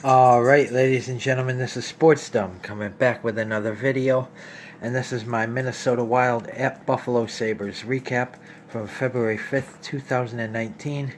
Alright, ladies and gentlemen, this is Sports Dumb coming back with another video, and this is my Minnesota Wild at Buffalo Sabres recap from February 5th, 2019.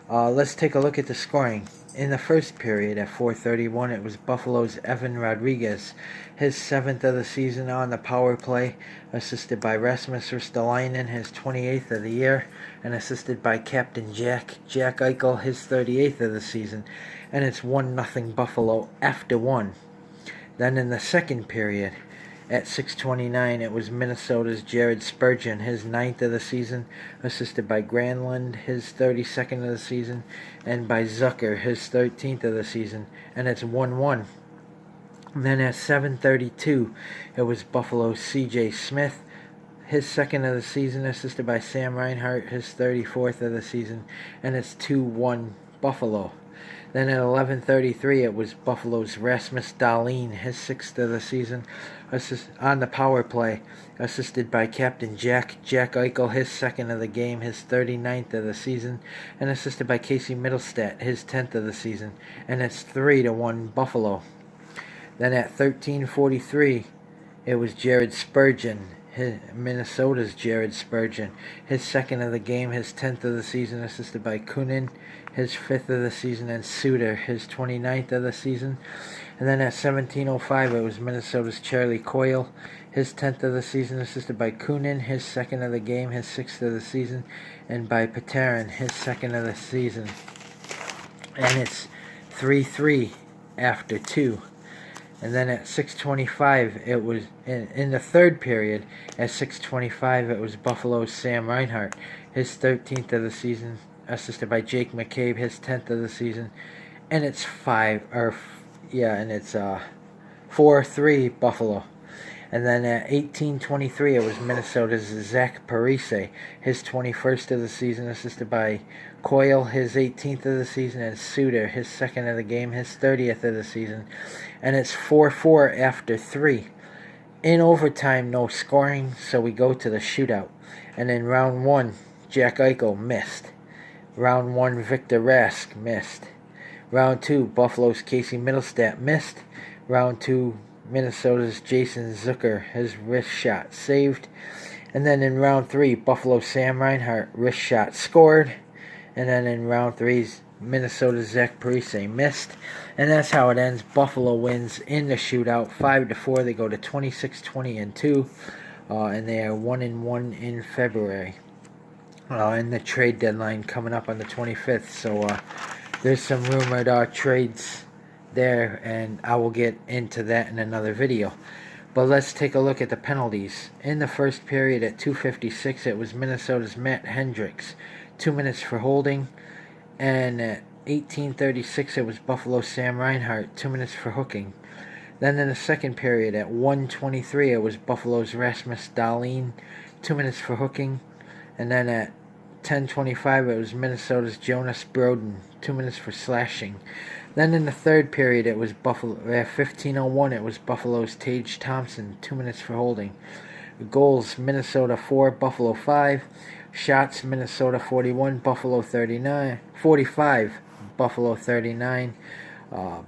Let's take a look at the scoring. In the first period at 4:31, it was Buffalo's Evan Rodriguez, his 7th of the season on the power play, assisted by Rasmus Ristolainen, his 28th of the year, and assisted by Captain Jack Eichel, his 38th of the season, and it's 1-0 Buffalo after one. Then in the second period, at 6:29, it was Minnesota's Jared Spurgeon, his 9th of the season, assisted by Granlund, his 32nd of the season, and by Zucker, his 13th of the season, and it's 1-1. Then at 7:32, it was Buffalo's C.J. Smith, his 2nd of the season, assisted by Sam Reinhart, his 34th of the season, and it's 2-1 Buffalo. Then at 11:33, it was Buffalo's Rasmus Dahlin, his 6th of the season, on the power play, assisted by Captain Jack Eichel, his 2nd of the game, his 39th of the season, and assisted by Casey Mittelstadt, his 10th of the season, and it's 3-1 Buffalo. Then at 13:43, it was Jared Spurgeon, Minnesota's Jared Spurgeon, his 2nd of the game, his 10th of the season, assisted by Kunin, his 5th of the season, and Suter, his 29th of the season. And then at 17:05, it was Minnesota's Charlie Coyle, his 10th of the season, assisted by Kunin, his 2nd of the game, his 6th of the season, and by Patarin, his 2nd of the season. And it's 3-3 after two. And then at 6:25, it was in the third period. At 6:25, it was Buffalo's Sam Reinhart, his 13th of the season, assisted by Jake McCabe, his 10th of the season, and it's 4-3 Buffalo. And then at 18:23, it was Minnesota's Zach Parise, his 21st of the season, assisted by Coyle, his 18th of the season, and Suter, his 2nd of the game, his 30th of the season. And it's 4-4 after three. In overtime, no scoring, so we go to the shootout. And in round one, Jack Eichel missed. Round one, Victor Rask missed. Round two, Buffalo's Casey Mittelstadt missed. Round two, Minnesota's Jason Zucker, his wrist shot saved. And then in round three, Buffalo's Sam Reinhart, wrist shot scored. And then in round three, Minnesota's Zach Parise missed. And that's how it ends. Buffalo wins in the shootout 5-4. They go to 26-20-2. And they are 1-1 in February. And the trade deadline coming up on the 25th. So there's some rumored trades there, and I will get into that in another video. But let's take a look at the penalties. In the first period at 2:56, it was Minnesota's Matt Hendricks, 2 minutes for holding. And at 18:36, it was Buffalo's Sam Reinhart, 2 minutes for hooking. Then in the second period at 1:23, it was Buffalo's Rasmus Dahlin, 2 minutes for hooking. And then at 10:25, it was Minnesota's Jonas Brodin, 2 minutes for slashing. Then in the third period, it was at 15:01, it was Buffalo's Tage Thompson, 2 minutes for holding. Goals, Minnesota 4, Buffalo 5. Shots, Minnesota 41, Buffalo 45, Buffalo 39.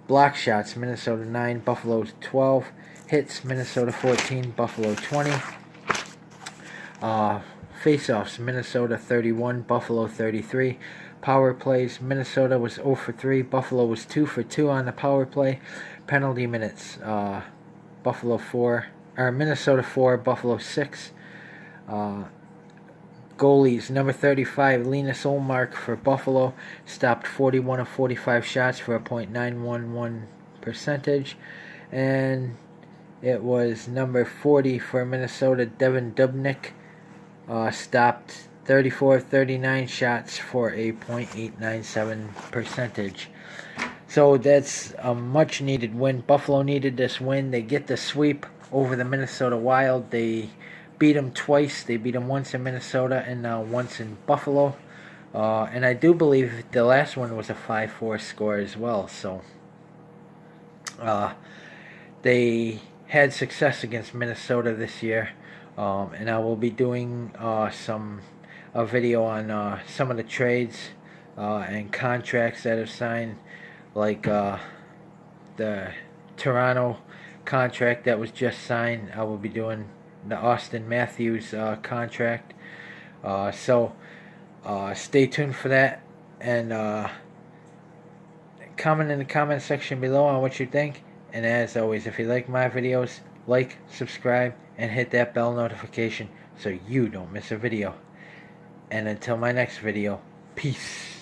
Block shots, Minnesota 9, Buffalo 12. Hits, Minnesota 14, Buffalo 20. Face-offs, Minnesota 31, Buffalo 33. Power plays, Minnesota was 0 for 3, Buffalo was 2 for 2 on the power play. Penalty minutes, Minnesota 4, Buffalo 6. Goalies, number 35, Linus Ullmark for Buffalo, stopped 41 of 45 shots for a .911 percentage. And it was number 40 for Minnesota, Devin Dubnyk, stopped 34 of 39 shots for a .897 percentage. So that's a much needed win. Buffalo needed this win. They get the sweep over the Minnesota Wild. They beat them twice. They beat them once in Minnesota and once in Buffalo. And I do believe the last one was a 5-4 score as well. So they had success against Minnesota this year. And I will be doing a video on some of the trades and contracts that have signed, like the Toronto contract that was just signed. I will be doing the Austin Matthews contract. So stay tuned for that, and comment in the comment section below on what you think. And as always, if you like my videos, like, subscribe, and hit that bell notification so you don't miss a video. And until my next video, peace.